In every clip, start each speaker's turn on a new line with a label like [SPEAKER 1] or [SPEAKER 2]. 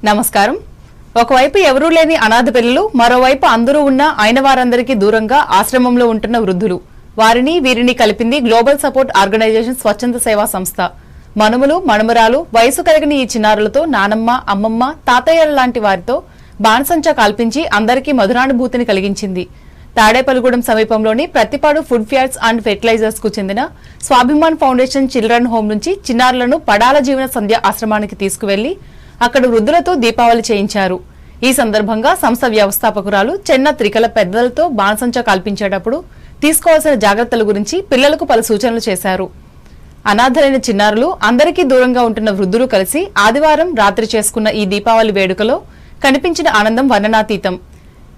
[SPEAKER 1] నమస్కారం. ఒకవైపు ఎవరూ లేని అనాథ పిల్లలు, మరోవైపు అందరూ ఉన్న అయిన వారందరికీ దూరంగా ఆశ్రమంలో ఉంటున్న వృద్ధులు. వారిని వీరిని కలిపింది గ్లోబల్ సపోర్ట్ ఆర్గనైజేషన్ స్వచ్ఛంద సేవా సంస్థ. మనుమలు, మనుమరాలు, వయసు కలిగిన ఈ చిన్నారులతో నానమ్మ, అమ్మమ్మ, తాతయ్యల లాంటి వారితో బాణసంచా కాల్పించి అందరికీ మధురానుభూతిని కలిగించింది. తాడేపల్లిగూడెం సమీపంలోని Prathipadu food fats and fertilisers కు చెందిన స్వాభిమాన్ ఫౌండేషన్ చిల్డ్రన్ హోం నుంచి చిన్నారులను పడాల జీవన సంధ్య ఆశ్రమానికి తీసుకువెళ్లి అక్కడ వృద్ధులతో దీపావళి చేయించారు. ఈ సందర్భంగా సంస్థ వ్యవస్థాపకురాలు చెన్న త్రికల పెద్దలతో బాణసంచా కల్పించేటప్పుడు తీసుకోవాల్సిన జాగ్రత్తల గురించి పిల్లలకు పలు సూచనలు చేశారు. అనాథలైన చిన్నారులు, అందరికీ దూరంగా ఉంటున్న వృద్ధులు కలిసి ఆదివారం రాత్రి చేసుకున్న ఈ దీపావళి వేడుకలో కనిపించిన ఆనందం వర్ణనాతీతం.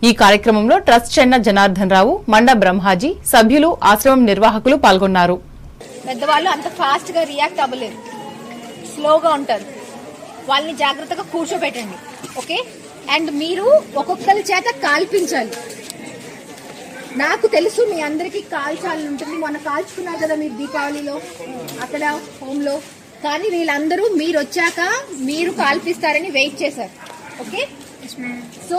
[SPEAKER 1] ఈ కార్యక్రమంలో ట్రస్ట్ చెన్న జనార్దన్ రావు, మండ బ్రహ్మాజీ, సభ్యులు, ఆశ్రమం నిర్వాహకులు పాల్గొన్నారు.
[SPEAKER 2] పెద్దవాళ్ళు అంత ఫాస్ట్ గా రియాక్ట్ అవ్వలేరు, స్లోగా ఉంటారు. వాళ్ళని జాగ్రత్తగా కూర్చోబెట్టండి, ఓకే? అండ్ మీరు ఒక్కొక్కరి చేత కాల్పించాలి. నాకు తెలుసు మీ అందరికి కాల్చాలని ఉంటుంది, మొన్న కాల్చుకున్నారు కదా మీరు దీపావళిలో అక్కడ హోమ్ లో. కానీ వీళ్ళందరూ మీరు వచ్చాక మీరు కాల్పిస్తారని వెయిట్ చేశారు, ఓకే? సో